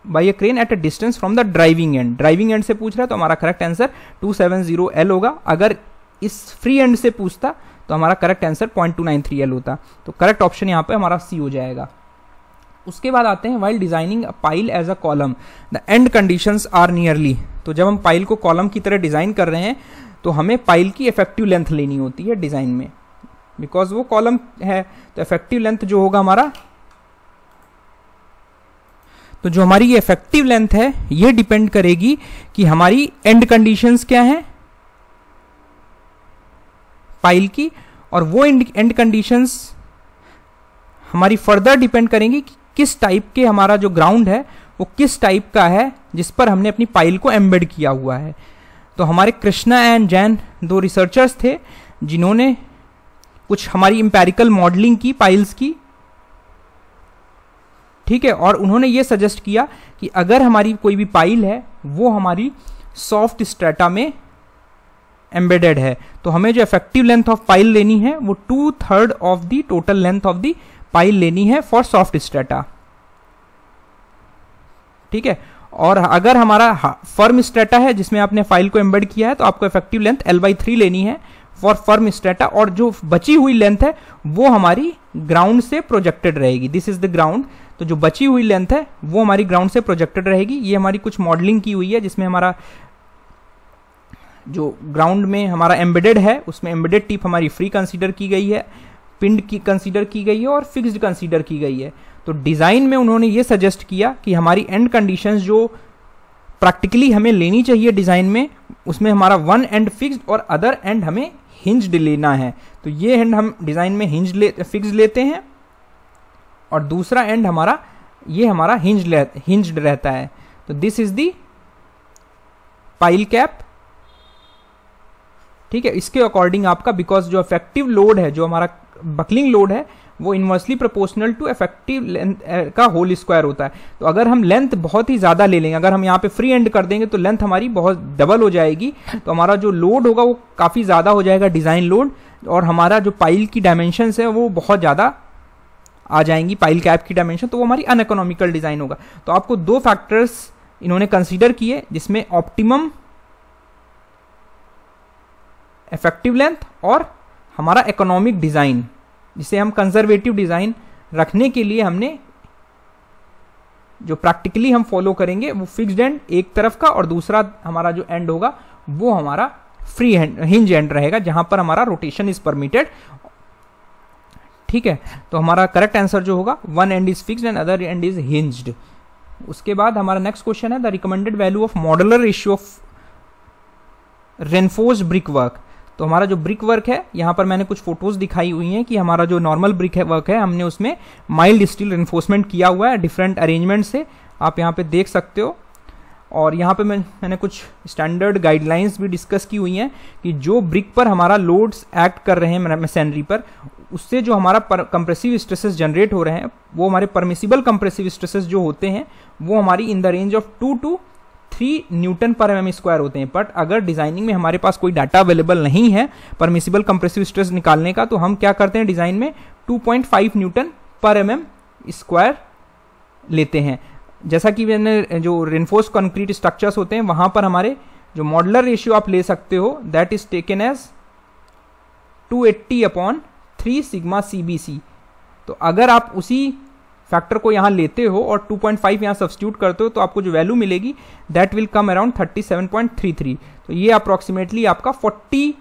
by A crane at a distance from the driving and, driving and से पूछ रहा है, तो हमारा करेक्ट आंसर 270L होगा। अगर इस फ्री एंड से पूछता तो हमारा करेक्ट आंसर 0.293L होता। तो करेक्ट ऑप्शन यहाँ पे हमारा सी हो जाएगा। उसके बाद आते हैं while designing a pile as a column the end conditions are nearly. तो जब हम पाइल को कॉलम की तरह डिजाइन कर रहे हैं तो हमें पाइल की इफेक्टिव लेंथ लेनी होती है डिजाइन में, बिकॉज वो कॉलम है। तो इफेक्टिव लेंथ जो होगा हमारा, तो जो हमारी ये इफेक्टिव लेंथ है ये डिपेंड करेगी कि हमारी एंड कंडीशंस क्या हैं पाइल की, और वो एंड कंडीशंस हमारी फर्दर डिपेंड करेंगी कि किस टाइप के हमारा जो ग्राउंड है वो किस टाइप का है जिस पर हमने अपनी पाइल को एम्बेड किया हुआ है। तो हमारे कृष्णा एंड जैन दो रिसर्चर्स थे जिन्होंने कुछ हमारी इंपेरिकल मॉडलिंग की पाइल्स की, ठीक है, और उन्होंने ये सजेस्ट किया कि अगर हमारी कोई भी पाइल है वो हमारी सॉफ्ट स्ट्रेटा में एम्बेडेड है तो हमें जो इफेक्टिव लेंथ ऑफ पाइल लेनी है वो 2/3 of the total length of the pile लेनी है फॉर सॉफ्ट स्ट्रेटा, ठीक है। और अगर हमारा फर्म स्ट्रेटा है जिसमें आपने फाइल को एम्बेड किया है तो आपको इफेक्टिव लेंथ L/3 लेनी है फॉर फर्म स्ट्रेटा, और जो बची हुई लेंथ है वो हमारी ग्राउंड से प्रोजेक्टेड रहेगी। This is the ground. तो जो बची हुई लेंथ है वो हमारी ग्राउंड से प्रोजेक्टेड रहेगी। ये हमारी कुछ मॉडलिंग की हुई है जिसमें हमारा जो ग्राउंड में हमारा एम्बेडेड है उसमें एम्बेडेड टिप हमारी फ्री कंसीडर की गई है, पिंड की कंसीडर की गई है और फिक्स्ड कंसीडर की गई है। तो डिज़ाइन में उन्होंने ये सजेस्ट किया कि हमारी एंड कंडीशंस जो प्रैक्टिकली हमें लेनी चाहिए डिज़ाइन में, उसमें हमारा वन एंड फिक्स्ड और अदर एंड हमें हिंज्ड लेना है। तो ये एंड हम डिज़ाइन में फिक्स्ड लेते हैं और दूसरा एंड हमारा हिंज्ड रहता है। तो this is the pile cap, ठीक है। इसके अकॉर्डिंग आपका, बिकॉज जो इफेक्टिव लोड है, जो हमारा बकलिंग लोड है, वो inversely proportional to effective length का होल स्क्वायर होता है। तो अगर हम लेंथ बहुत ही ज़्यादा ले लेंगे, अगर हम यहाँ पे फ्री एंड कर देंगे तो लेंथ हमारी बहुत डबल हो जाएगी, तो हमारा जो लोड होगा वो काफ़ी ज़्यादा हो जाएगा, डिज़ाइन लोड, और हमारा जो पाइल की डायमेंशंस है वो बहुत ज़्यादा आ जाएंगी, पाइल कैप की डायमेंशन, तो वो हमारी अनइकोनॉमिकल डिज़ाइन होगा। तो आपको दो फैक्टर्स इन्होंने कंसीडर किए, जिसमें ऑप्टिमम इफेक्टिव लेंथ और हमारा इकोनॉमिक डिज़ाइन, जिसे हम कंजर्वेटिव डिज़ाइन रखने के लिए हमने जो प्रैक्टिकली हम फॉलो करेंगे वो फिक्स्ड एंड एक तरफ का, और दूसरा हमारा जो एंड होगा वो हमारा फ्री हिंज एंड रहेगा, जहां पर हमारा रोटेशन इज परमिटेड, ठीक है। तो हमारा करेक्ट आंसर जो होगा, one and is fixed and other and is hinged. उसके बाद हमारा नेक्स्ट क्वेश्चन है the recommended value of modular ratio of reinforced brick work. तो हमारा जो ब्रिक वर्क है, यहाँ पर मैंने कुछ फोटोज दिखाई हुई हैं कि हमारा जो नॉर्मल ब्रिक वर्क है, हमने उसमें माइल्ड स्टील रेनफोर्समेंट किया हुआ है डिफरेंट अरेंजमेंट से, आप यहाँ पे देख सकते हो। और यहाँ पे मैंने कुछ स्टैंडर्ड गाइडलाइंस भी डिस्कस की हुई हैं कि जो ब्रिक पर हमारा लोड्स एक्ट कर रहे हैं मशीनरी पर, उससे जो हमारा कंप्रेसिव स्ट्रेसेस जनरेट हो रहे हैं, वो हमारे परमिसिबल कंप्रेसिव स्ट्रेसेस जो होते हैं वो हमारी in the range of 2 to 3 Newton per mm square होते हैं। बट अगर डिजाइनिंग में हमारे पास कोई डाटा अवेलेबल नहीं है परमिसिबल कंप्रेसिव स्ट्रेस निकालने का, तो हम क्या करते हैं, डिजाइन में 2.5 न्यूटन पर mm स्क्वायर लेते हैं। जैसा कि मैंने जो रेनफोर्स कंक्रीट स्ट्रक्चर्स होते हैं वहां पर हमारे जो मॉडुलर रेशियो आप ले सकते हो, that is taken as 280/3 sigma CBC। तो अगर आप उसी फैक्टर को यहाँ लेते हो और 2.5 यहाँ सब्स्टिट्यूट करते हो, तो आपको जो वैल्यू मिलेगी दैट विल कम अराउंड 37.33। तो ये अप्रोक्सीमेटली आपका 40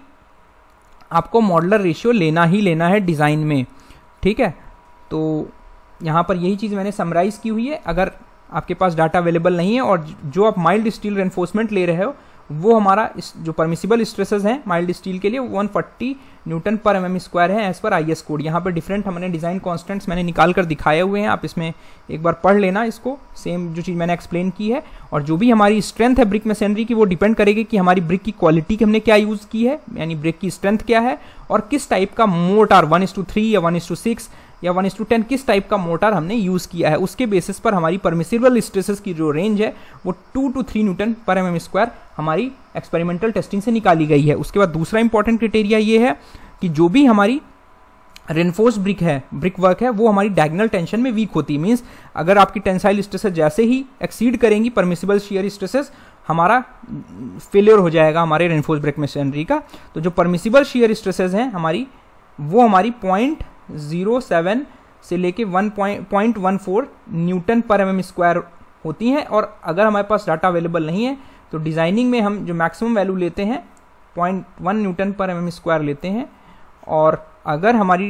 आपको मॉडुलर रेशियो लेना ही लेना है डिज़ाइन में, ठीक है। तो यहाँ पर यही चीज़ मैंने समराइज की हुई है। अगर आपके पास डाटा अवेलेबल नहीं है और जो आप माइल्ड स्टील रेनफोर्समेंट ले रहे हो, वो हमारा जो परमिसिबल स्ट्रेसेस हैं माइल्ड स्टील के लिए 140 न्यूटन पर mm स्क्वायर है एज पर IS कोड। यहाँ पर डिफरेंट हमने डिज़ाइन कॉन्स्टेंट्स मैंने निकाल कर दिखाए हुए हैं, आप इसमें एक बार पढ़ लेना इसको, सेम जो चीज़ मैंने एक्सप्लेन की है। और जो भी हमारी स्ट्रेंथ है ब्रिक मशीनरी की, वो डिपेंड करेगी कि हमारी ब्रिक की क्वालिटी हमने क्या यूज़ की है, यानी ब्रिक की स्ट्रेंथ क्या है, और किस टाइप का मोटार 1:3 या 1:6 या 1:10 किस टाइप का मोटार हमने यूज़ किया है, उसके बेसिस पर हमारी परमिसिबल स्ट्रेसेस की जो रेंज है वो 2 to 3 Newton per mm square हमारी एक्सपेरिमेंटल टेस्टिंग से निकाली गई है। उसके बाद दूसरा इंपॉर्टेंट क्राइटेरिया ये है कि जो भी हमारी रेनफोर्स ब्रिक वर्क है, वो हमारी डायगोनल टेंशन में वीक होती है। मीन्स अगर आपकी टेंसाइल स्ट्रेसेस जैसे ही एक्सीड करेंगी परमिसिबल शियर स्ट्रेसेस, हमारा फेलियर हो जाएगा हमारे रेनफोर्स ब्रिक मशीनरी का। तो जो परमिसिबल शियर स्ट्रेसेस हैं हमारी, वो हमारी 0.07 से लेके 1.14 न्यूटन पर mm स्क्वायर होती हैं। और अगर हमारे पास डाटा अवेलेबल नहीं है तो डिज़ाइनिंग में हम जो मैक्सिमम वैल्यू लेते हैं 0.1 न्यूटन पर mm स्क्वायर लेते हैं। और अगर हमारी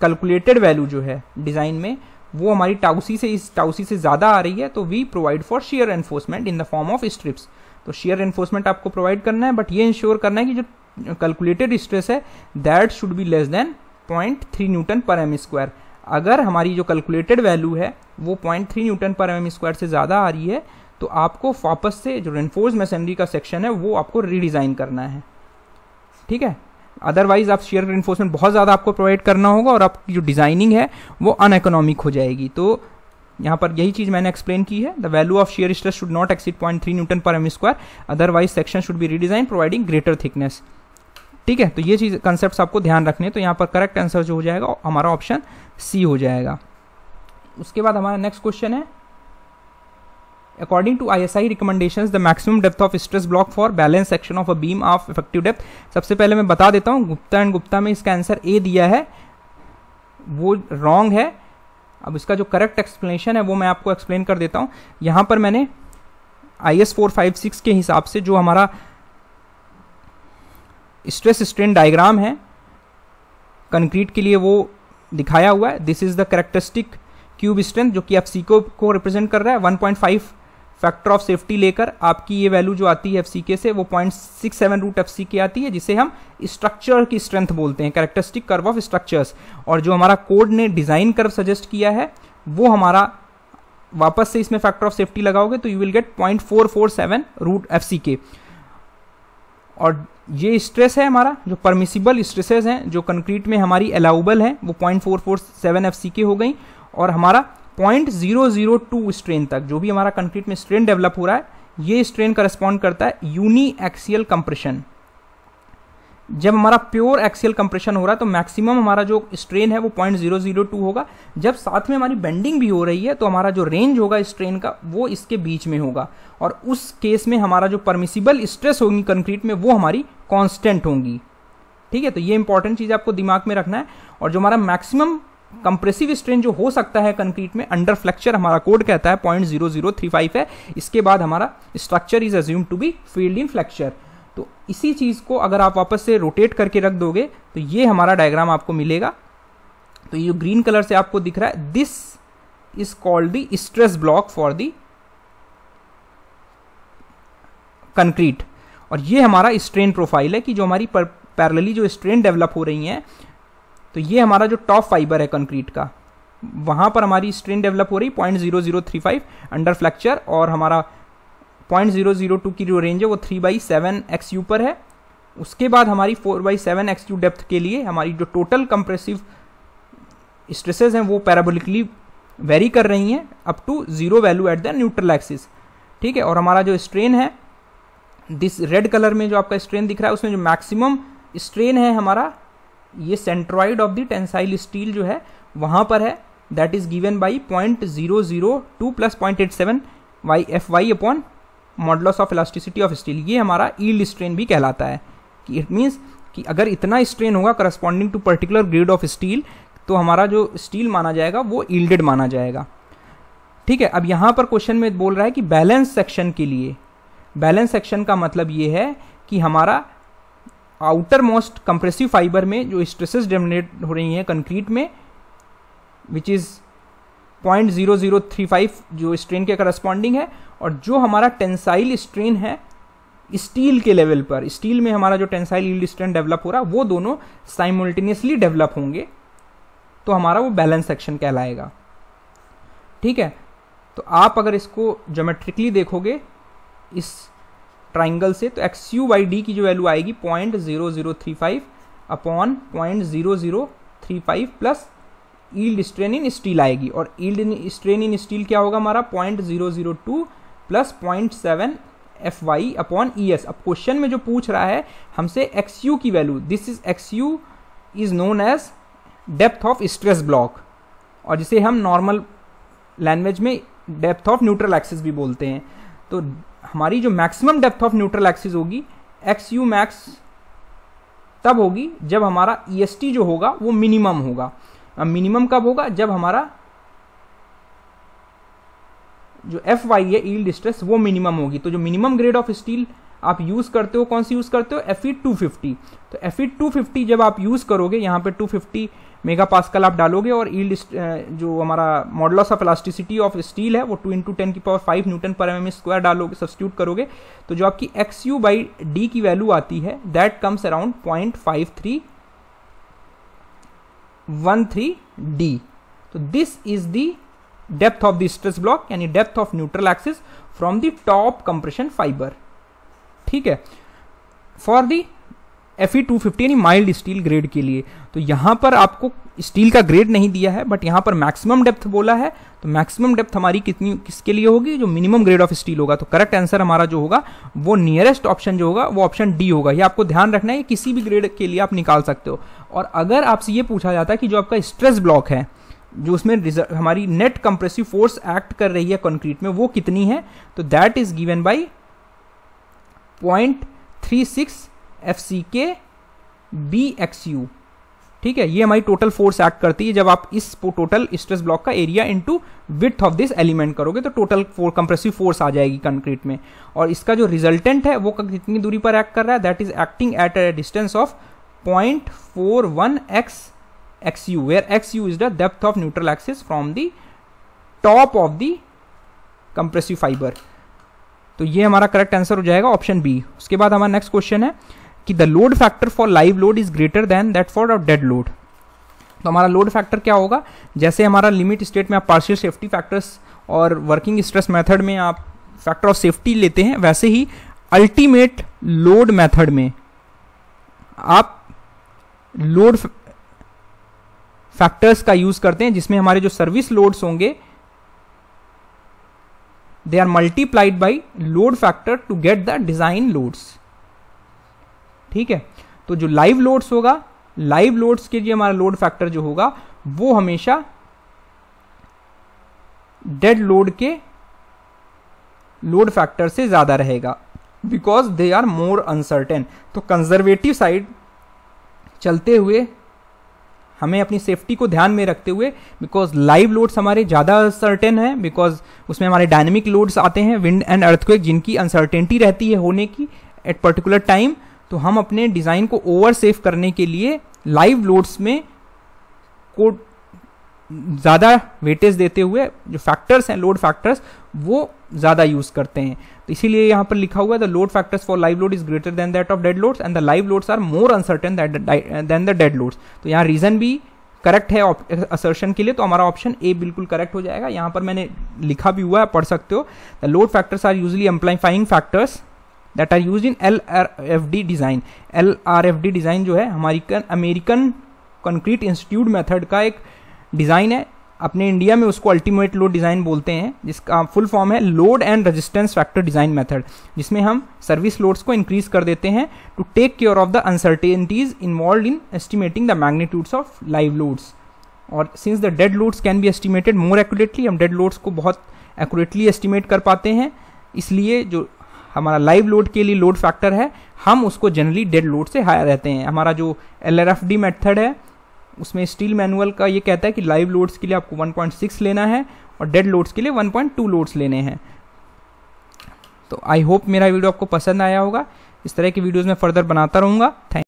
कैलकुलेटेड वैल्यू जो है डिज़ाइन में वो हमारी टाउसी से ज़्यादा आ रही है, तो we provide for shear enforcement in the form of strips. तो शियर एनफोर्समेंट आपको प्रोवाइड करना है, बट ये इंश्योर करना है कि जो कैलकुलेटेड स्ट्रेस है that should be less than 0.3 newton per mm square. अगर हमारी जो कैलकुलेटेड वैल्यू है वो 0.3 न्यूटन पर mm स्क्वायर से ज़्यादा आ रही है, तो आपको वापस से जो रेनफोर्स मशीनरी का सेक्शन है वो आपको रीडिज़ाइन करना है, ठीक है। अदरवाइज आप शियर रेनफोर्समेंट बहुत ज़्यादा आपको प्रोवाइड करना होगा और आपकी जो डिज़ाइनिंग है वो अनइकोनॉमिक हो जाएगी। तो यहाँ पर यही चीज़ मैंने एक्सप्लेन की है, the value of shear stress should not exceed 0.3 newton per mm square, otherwise section should be redesign providing greater thickness, ठीक है। तो ये चीज़ कंसेप्ट आपको ध्यान रखने हैं। तो यहाँ पर करेक्ट आंसर जो हो जाएगा हमारा ऑप्शन सी हो जाएगा। उसके बाद हमारा नेक्स्ट क्वेश्चन है, according to ISI recommendations the maximum depth of stress block for balance section of a beam of effective depth. सबसे पहले मैं बता देता हूँ, गुप्ता एंड गुप्ता में इसका आंसर ए दिया है, वो रॉन्ग है। अब इसका जो करेक्ट एक्सप्लेनेशन है वो मैं आपको एक्सप्लेन कर देता हूँ। यहाँ पर मैंने IS 456 के हिसाब से जो हमारा स्ट्रेस स्ट्रेन डायग्राम है कंक्रीट के लिए वो दिखाया हुआ है। This is the characteristic cube strength जो कि एफसी को रिप्रेजेंट कर रहा है। 1.5 फैक्टर ऑफ सेफ्टी लेकर आपकी ये वैल्यू जो आती है एफसीके से वो 0.67 रूट एफसीके आती है, जिसे हम स्ट्रक्चर की स्ट्रेंथ बोलते हैं, कैरेक्टरिस्टिक कर्व ऑफ स्ट्रक्चर्स। और जो हमारा कोड ने डिजाइन कर्व सजेस्ट किया है वो हमारा वापस से इसमें फैक्टर ऑफ सेफ्टी लगाओगे तो यू विल गेट 0.447 रूट एफसीके। और ये स्ट्रेस है हमारा, जो परमिसिबल स्ट्रेसेस हैं जो कंक्रीट में हमारी अलाउबल है वो 0.447 एफसीके हो गई। और हमारा 0.002 स्ट्रेन तक जो भी हमारा कंक्रीट में स्ट्रेन डेवलप हो रहा है, ये स्ट्रेन करस्पॉन्ड करता है यूनी एक्सियल कंप्रेशन। जब हमारा प्योर एक्सियल कंप्रेशन हो रहा है तो मैक्सिमम हमारा जो स्ट्रेन है वो 0.002 होगा। जब साथ में हमारी बेंडिंग भी हो रही है तो हमारा जो रेंज होगा स्ट्रेन का वो इसके बीच में होगा, और उस केस में हमारा जो परमिसिबल स्ट्रेस होगी कंक्रीट में वो हमारी कांस्टेंट होंगी। ठीक है, तो ये इंपॉर्टेंट चीज आपको दिमाग में रखना है। और जो हमारा मैक्सिमम कंप्रेसिव स्ट्रेन जो हो सकता है कंक्रीट में अंडर फ्लेक्चर, हमारा कोड कहता है 0.0035 है। इसके बाद हमारा structure is assume to be failed in flexure. तो इसी चीज को अगर आप वापस से रोटेट करके रख दोगे तो ये हमारा डायग्राम आपको मिलेगा। तो ये जो ग्रीन कलर से आपको दिख रहा है, this is called the stress block for the concrete. और ये हमारा स्ट्रेन प्रोफाइल है कि जो हमारी पैरेलली जो स्ट्रेन डेवलप हो रही हैं, तो ये हमारा जो टॉप फाइबर है कंक्रीट का, वहां पर हमारी स्ट्रेन डेवलप हो रही 0.0035 अंडर फ्लेक्चर, और हमारा 0.002 की जो रेंज है वो 3/7 XU पर है। उसके बाद हमारी 4/7 XU डेप्थ के लिए हमारी जो टोटल कंप्रेसिव स्ट्रेसेस हैं वो पैराबोलिकली वेरी कर रही हैं up to 0 value at the neutral axis. ठीक है, और हमारा जो स्ट्रेन है, दिस रेड कलर में जो आपका स्ट्रेन दिख रहा है उसमें जो मैक्सिमम स्ट्रेन है हमारा, ये centroid of the tensile steel जो है वहां पर है, that is given by 0.002 plus 0.87 FY upon modulus of elasticity of steel. ये हमारा यील्ड स्ट्रेन भी कहलाता है, कि इट मीन्स कि अगर इतना स्ट्रेन होगा corresponding to particular grade of steel तो हमारा जो स्टील माना जाएगा वो यील्डेड माना जाएगा। ठीक है, अब यहां पर क्वेश्चन में बोल रहा है कि बैलेंस सेक्शन के लिए, बैलेंस सेक्शन का मतलब ये है कि हमारा आउटर मोस्ट कंप्रेसिव फाइबर में जो स्ट्रेसेस जनरेट हो रही हैं कंक्रीट में, विच इज 0.0035 जो स्ट्रेन के करस्पॉन्डिंग है, और जो हमारा टेंसाइल स्ट्रेन है स्टील के लेवल पर, स्टील में हमारा जो टेंसाइल यील्ड स्ट्रेन डेवलप हो रहा है वो दोनों साइमल्टेनियसली डेवलप होंगे, तो हमारा वो बैलेंस सेक्शन कहलाएगा। ठीक है, तो आप अगर इसको ज्योमेट्रिकली देखोगे इस ट्राइंगल से, तो XU/D की जो वैल्यू आएगी 0.0035 upon 0.0035 plus yield strain in steel आएगी, और यील्ड स्ट्रेन इन स्टील क्या होगा हमारा 0.002 प्लस 0.7 FY अपॉन ES। अब क्वेश्चन में जो पूछ रहा है हमसे XU की वैल्यू, this is XU is known as depth of stress block, और जिसे हम नॉर्मल लैंग्वेज में डेप्थ ऑफ न्यूट्रल एक्सिस भी बोलते हैं। तो हमारी जो maximum depth of neutral axis होगी XU मैक्स तब होगी जब हमारा EST जो होगा वो मिनिमम होगा। मिनिमम कब होगा? जब हमारा जो FY है यील्ड स्ट्रेस वो मिनिमम होगी। तो जो मिनिमम ग्रेड ऑफ स्टील आप यूज करते हो, कौन सी यूज करते हो? Fe250। तो Fe250 जब आप यूज करोगे, यहाँ पे 250 मेगापास्कल आप डालोगे, और यील्ड जो हमारा modulus of elasticity of steel है वो 2 × 10⁵ न्यूटन पर mm² डालोगे, सब्स्टिट्यूट करोगे, तो जो आपकी XU/D की वैल्यू आती है दैट कम्स अराउंड 0.5313D। तो this is the depth of the stress block, यानी depth of neutral axis from the top compression fibre. ठीक है, फॉर द Fe250 यानी माइल्ड स्टील ग्रेड के लिए। तो यहां पर आपको स्टील का ग्रेड नहीं दिया है, बट यहां पर मैक्सिमम डेप्थ बोला है। तो मैक्सिमम डेप्थ हमारी कितनी, किसके लिए होगी? जो मिनिमम ग्रेड ऑफ स्टील होगा। तो करेक्ट आंसर हमारा जो होगा वो नियरेस्ट ऑप्शन जो होगा वो ऑप्शन डी होगा। ये आपको ध्यान रखना है, किसी भी ग्रेड के लिए आप निकाल सकते हो। और अगर आपसे ये पूछा जाता है कि जो आपका स्ट्रेस ब्लॉक है, जो उसमें हमारी नेट कंप्रेसिव फोर्स एक्ट कर रही है कंक्रीट में, वो कितनी है? तो that is given by 0.36 FCK BXU। ठीक है, ये हमारी टोटल फोर्स एक्ट करती है जब आप इस टोटल स्ट्रेस ब्लॉक का area into width of this element करोगे, तो टोटल कंप्रेसिव फोर्स आ जाएगी कंक्रीट में। और इसका जो रिजल्टेंट है वो कितनी दूरी पर एक्ट कर रहा है? That is acting at a distance of 0.41 XU, where XU is the depth of neutral axis from the top of the compressive fibre. तो ये हमारा करेक्ट आंसर हो जाएगा ऑप्शन बी। उसके बाद हमारा नेक्स्ट क्वेश्चन है कि the load factor for live load is greater than that for dead load. तो हमारा लोड फैक्टर क्या होगा, जैसे हमारा लिमिट स्टेट में आप पार्शियल सेफ्टी फैक्टर्स और वर्किंग स्ट्रेस मेथड में आप फैक्टर ऑफ सेफ्टी लेते हैं, वैसे ही अल्टीमेट लोड मेथड में आप लोड फैक्टर्स का यूज करते हैं, जिसमें हमारे जो सर्विस लोड्स होंगे they are multiplied by load factor to get the design loads. ठीक है, तो जो लाइव लोड्स होगा, लाइव लोड्स के लिए हमारा लोड फैक्टर जो होगा वो हमेशा डेड लोड के लोड फैक्टर से ज्यादा रहेगा, because they are more uncertain. तो कंजर्वेटिव साइड चलते हुए हमें अपनी सेफ्टी को ध्यान में रखते हुए, बिकॉज लाइव लोड्स हमारे ज़्यादा अनसर्टेन है, बिकॉज उसमें हमारे डायनेमिक लोड्स आते हैं, विंड एंड अर्थक्वेक, जिनकी अनसर्टेनिटी रहती है होने की एट पर्टिकुलर टाइम। तो हम अपने डिज़ाइन को ओवर सेफ करने के लिए लाइव लोड्स में को ज़्यादा वेटेज देते हुए जो फैक्टर्स हैं, लोड फैक्टर्स, वो ज़्यादा यूज़ करते हैं। तो इसीलिए यहाँ पर लिखा हुआ है the load factors for live load is greater than that of dead loads and the live loads are more uncertain than the dead loads. तो यहाँ रीजन भी करेक्ट है असर्शन के लिए, तो हमारा ऑप्शन ए बिल्कुल करेक्ट हो जाएगा। यहाँ पर मैंने लिखा भी हुआ है, पढ़ सकते हो। The load factors are usually amplifying factors that are used in LRFD design. LRFD design जो है हमारी अमेरिकन कंक्रीट इंस्टीट्यूट मेथड का एक डिजाइन है, अपने इंडिया में उसको अल्टीमेट लोड डिजाइन बोलते हैं, जिसका फुल फॉर्म है load and resistance factor design method, जिसमें हम सर्विस लोड्स को इंक्रीज कर देते हैं to take care of the uncertainties involved in estimating the magnitudes of live loads. और since the dead loads can be estimated more accurately, हम dead loads को बहुत एक्यूरेटली एस्टिमेट कर पाते हैं, इसलिए जो हमारा लाइव लोड के लिए लोड फैक्टर है हम उसको जनरली डेड लोड से हायर रहते हैं। हमारा जो LRFD मेथड है उसमें स्टील मैनुअल का ये कहता है कि लाइव लोड्स के लिए आपको 1.6 लेना है और डेड लोड्स के लिए 1.2 लोड्स लेने हैं। तो आई होप मेरा वीडियो आपको पसंद आया होगा। इस तरह की वीडियोस मैं फर्दर बनाता रहूँगा। थैंक